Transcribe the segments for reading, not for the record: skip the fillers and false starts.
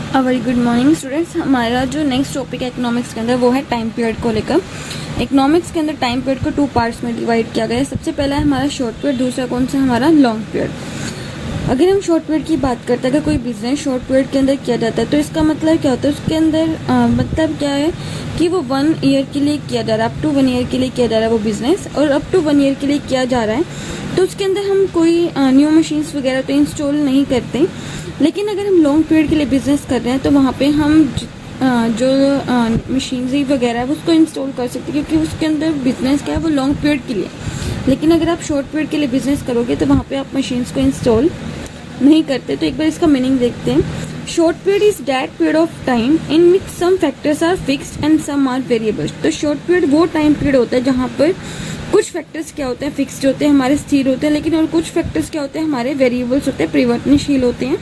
A very good morning students. हमारा जो next topic है इकोनॉमिक्स के अंदर वो है टाइम पीरियड को लेकर। इकोनॉमिक्स के अंदर टाइम पीरियड को 2 पार्ट्स में डिवाइड किया गया है। सबसे पहला है हमारा शॉर्ट पीरियड, दूसरा कौन सा हमारा लॉन्ग पीरियड। अगर हम शॉर्ट पीरियड की बात करते हैं, अगर कोई बिजनेस शॉर्ट पीरियड के अंदर किया जाता है तो इसका मतलब क्या होता है, उसके अंदर मतलब क्या है कि वो 1 ईयर के लिए किया जा रहा है, अप टू 1 ईयर के लिए किया जा रहा है वो बिजनेस, और अप टू 1 ईयर के लिए किया जा रहा है तो उसके अंदर हम कोई न्यू मशीन्स वगैरह तो इंस्टॉल नहीं करते। लेकिन अगर हम लॉन्ग पीरियड के लिए बिजनेस कर रहे हैं तो वहाँ पे हम जो मशीनरी वगैरह है उसको इंस्टॉल कर सकते हैं, क्योंकि उसके अंदर बिजनेस क्या है वो लॉन्ग पीरियड के लिए। लेकिन अगर आप शॉर्ट पीरियड के लिए बिजनेस करोगे तो वहाँ पे आप मशीन्स को इंस्टॉल नहीं करते। तो एक बार इसका मीनिंग देखते हैं। Short period is that period of time in which some factors are fixed and some are variable. तो शॉर्ट पीरियड वो टाइम पीरियड होता है जहाँ पर कुछ फैक्टर्स क्या होते हैं, फिक्स्ड होते हैं, हमारे स्थिर होते हैं, लेकिन और कुछ फैक्टर्स क्या होते हैं, हमारे वेरिएबल्स होते हैं, परिवर्तनशील होते हैं।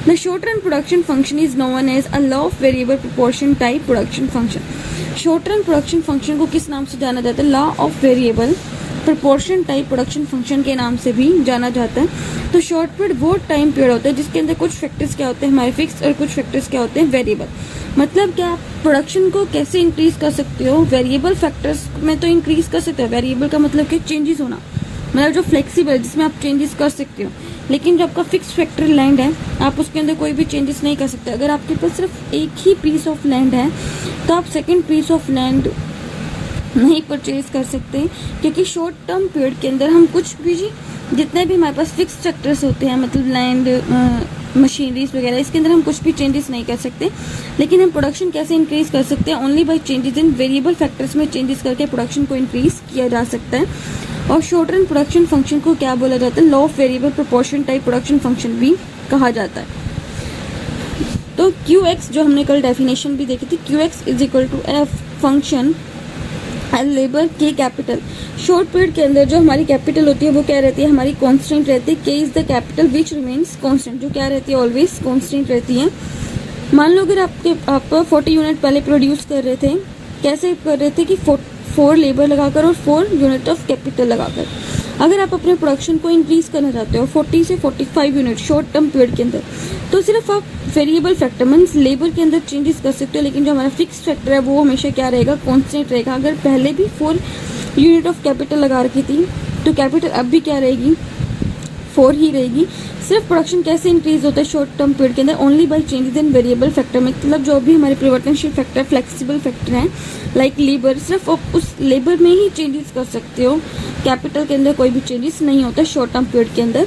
The short run production function is known as a law of variable proportion type production function. Short run production function को किस नाम से जाना जाता है? Law of variable proportion type production function के नाम से भी जाना जाता है। तो शॉर्ट पीरियड वो टाइम पीरियड होता है जिसके अंदर कुछ फैक्टर्स क्या होते हैं, हमारे फिक्स, और कुछ फैक्टर्स क्या होते हैं, वेरिएबल। मतलब क्या, आप प्रोडक्शन को कैसे इंक्रीज कर सकते हो? वेरिएबल फैक्टर्स में तो इंक्रीज कर सकते हो। वेरिएबल का मतलब कि चेंजेस होना, मतलब जो फ्लेक्सिबल, जिसमें आप चेंजेस कर सकते हो। लेकिन जो आपका फिक्स फैक्टर लैंड है, आप उसके अंदर कोई भी चेंजेस नहीं कर सकते। अगर आपके पास सिर्फ एक ही पीस ऑफ लैंड है तो आप सेकेंड पीस ऑफ लैंड नहीं परचेज कर सकते, क्योंकि शॉर्ट टर्म पीरियड के अंदर हम कुछ भी, जितने भी हमारे पास फिक्स फैक्टर्स होते हैं, मतलब लैंड, मशीनरीज वगैरह, इसके अंदर हम कुछ भी चेंजेस नहीं कर सकते। लेकिन हम प्रोडक्शन कैसे इंक्रीज कर सकते हैं? Only by changes in variable factors में चेंजेस करके प्रोडक्शन को इंक्रीज किया जा सकता है। और शॉर्ट रन प्रोडक्शन फंक्शन को क्या बोला जाता है? Law of variable proportion type production function भी कहा जाता है। तो QX जो हमने कल डेफिनेशन भी देखी थी, QX is equal to F function labour के कैपिटल। शॉर्ट पीरियड के अंदर जो हमारी कैपिटल होती है वो क्या रहती है? हमारी कांस्टेंट रहती है। K is the capital which remains constant, जो क्या रहती है? ऑलवेज कांस्टेंट रहती है। मान लो अगर आप 40 यूनिट पहले प्रोड्यूस कर रहे थे, कैसे कर रहे थे कि 4 लेबर लगाकर और 4 यूनिट ऑफ कैपिटल लगाकर। अगर आप अपने प्रोडक्शन को इंक्रीज करना चाहते हो 40 से 45 यूनिट शॉर्ट टर्म पीरियड के अंदर, तो सिर्फ आप वेरिएबल फैक्टर मीन्स लेबर के अंदर चेंजेस कर सकते हो, लेकिन जो हमारा फिक्स फैक्टर है वो हमेशा क्या रहेगा? कांस्टेंट रहेगा। अगर पहले भी 4 यूनिट ऑफ कैपिटल लगा रखी थी तो कैपिटल अब भी क्या रहेगी? 4 ही रहेगी। सिर्फ प्रोडक्शन कैसे इंक्रीज होता है शॉर्ट टर्म पीरियड के अंदर? Only by changes in variable factor. मतलब जो भी हमारे परिवर्तनशील फैक्टर, फ्लेक्सिबल फैक्टर हैं, लाइक लेबर, सिर्फ आप उस लेबर में ही चेंजेस कर सकते हो। कैपिटल के अंदर कोई भी चेंजेस नहीं होता शॉर्ट टर्म पीरियड के अंदर।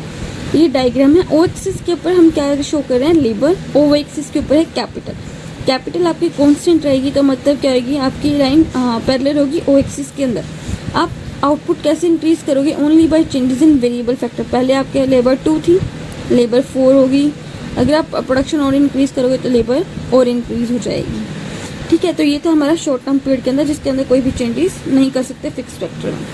ये डायग्राम है। O एक्सिस के ऊपर हम क्या शो कर रहे हैं? लेबर। O एक्सिस के ऊपर है कैपिटल। कैपिटल आपकी कांस्टेंट रहेगी तो मतलब क्या होगी? आपकी लाइन पैरेलल होगी O एक्सिस के अंदर। आप आउटपुट कैसे इंक्रीज करोगे? Only by changes in variable factor. पहले आपके लेबर 2 थी, लेबर 4 होगी। अगर आप प्रोडक्शन और इंक्रीज करोगे तो लेबर और इंक्रीज हो जाएगी। ठीक है, तो ये था हमारा शॉर्ट टर्म पीरियड के अंदर, जिसके अंदर कोई भी चेंजेस नहीं कर सकते फिक्स फैक्टर में।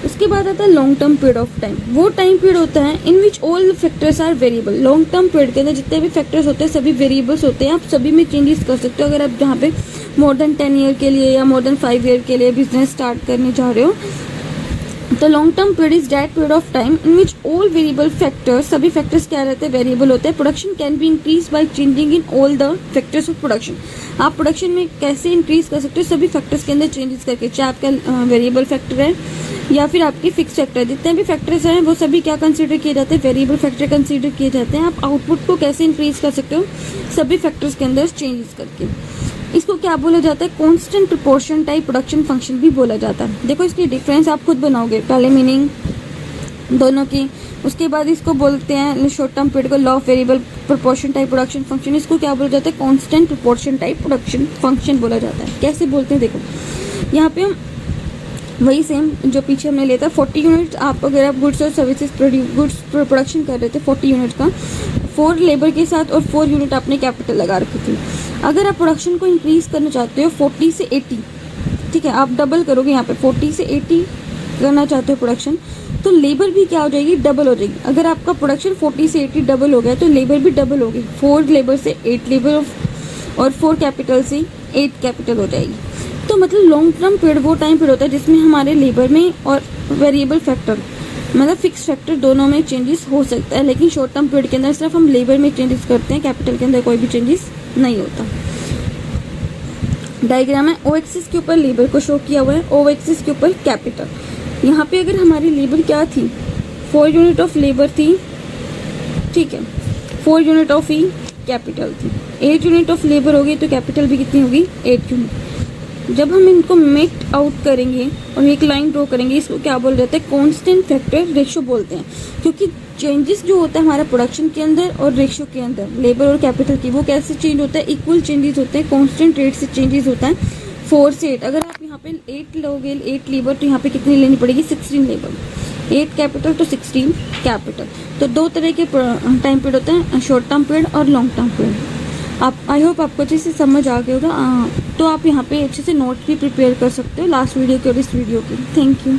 उसके बाद आता है long term period of time. वो टाइम पीरियड होता है in which all factors are variable. Long term period के अंदर जितने भी फैक्टर्स होते हैं सभी वेरिएबल्स होते हैं, आप सभी में चेंजेस कर सकते हो। अगर आप जहाँ पे मोर देन 10 ईयर के लिए या मोर देन 5 ईयर के लिए बिजनेस स्टार्ट करने जा रहे हो, तो long term period is that period of time in which all variable factors, सभी फैक्टर्स क्या रहते हैं? वेरिएबल होते हैं। Production can be increase by changing in all the factors of production. आप प्रोडक्शन में कैसे इंक्रीज कर सकते हो? सभी फैक्टर्स के अंदर चेंजेस करके, चाहे आपका वेरिएबल फैक्टर है या फिर आपके फिक्स फैक्टर, जितने भी फैक्टर्स हैं वो सभी क्या कंसीडर किए जाते हैं? वेरिएबल फैक्टर कंसीडर किए जाते हैं। आप आउटपुट को कैसे इंक्रीज कर सकते हो? सभी फैक्टर्स के अंदर चेंजेस करके। इसको क्या बोला जाता है? Constant proportion type production function भी बोला जाता है। देखो इसकी डिफरेंस आप खुद बनाओगे, पहले मीनिंग दोनों की। उसके बाद इसको बोलते हैं शॉर्ट टर्म पीरियड को law of variable proportion type production function. इसको क्या बोला जाता है? Constant proportion type production function बोला जाता है। कैसे बोलते हैं? देखो यहाँ पे हम वही सेम जो पीछे हमने लिया था, 40 यूनिट आप अगर आप गुड्स और सर्विसेज गुड्स प्रोडक्शन कर रहे थे 40 यूनिट का, 4 लेबर के साथ और 4 यूनिट आपने कैपिटल लगा रखी थी। अगर आप प्रोडक्शन को इंक्रीज करना चाहते हो 40 से 80, ठीक है, आप डबल करोगे यहाँ पे 40 से 80 करना चाहते हो प्रोडक्शन, तो लेबर भी क्या हो जाएगी? डबल हो जाएगी। अगर आपका प्रोडक्शन 40 से 80 डबल हो गया तो लेबर भी डबल होगी। 4 लेबर से 8 लेबर और 4 कैपिटल से 8 कैपिटल हो जाएगी। तो मतलब लॉन्ग टर्म पीरियड वो टाइम पीरियड होता है जिसमें हमारे लेबर में और वेरिएबल फैक्टर, मतलब फिक्स फैक्टर, दोनों में चेंजेस हो सकता है। लेकिन शॉर्ट टर्म पीरियड के अंदर सिर्फ हम लेबर में चेंजेस करते हैं, कैपिटल के अंदर कोई भी चेंजेस नहीं होता। डायग्राम है, ओ एक्सिस के ऊपर लेबर को शो किया हुआ है, ओ एक्सिस के ऊपर कैपिटल। यहाँ पे अगर हमारी लेबर क्या थी, 4 यूनिट ऑफ लेबर थी, ठीक है, 4 यूनिट ऑफ ई कैपिटल थी, 8 यूनिट ऑफ लेबर होगी तो कैपिटल भी कितनी होगी, 8 यूनिट। जब हम इनको मेट आउट करेंगे और एक लाइन ड्रॉ करेंगे, इसको क्या बोल जाते हैं, कांस्टेंट फैक्टर रेशियो बोलते हैं, क्योंकि चेंजेस जो होता है हमारा प्रोडक्शन के अंदर और रेशियो के अंदर लेबर और कैपिटल की, वो कैसे चेंज होता है, इक्वल चेंजेस होते हैं, कांस्टेंट रेट से चेंजेस होता है। 4 से 8, अगर आप यहाँ पे 8 लोगे, 8 लेबर, तो यहाँ पे कितनी लेनी पड़ेगी, 16 लेबर, 8 कैपिटल तो 16 कैपिटल। तो 2 तरह के टाइम पीरियड होते हैं, शॉर्ट टर्म पीरियड और लॉन्ग टर्म पीरियड। आप, आई होप आपको अच्छे से समझ आ गया होगा। तो आप यहाँ पे अच्छे से नोट्स भी प्रिपेयर कर सकते हो लास्ट वीडियो के और इस वीडियो के। Thank you.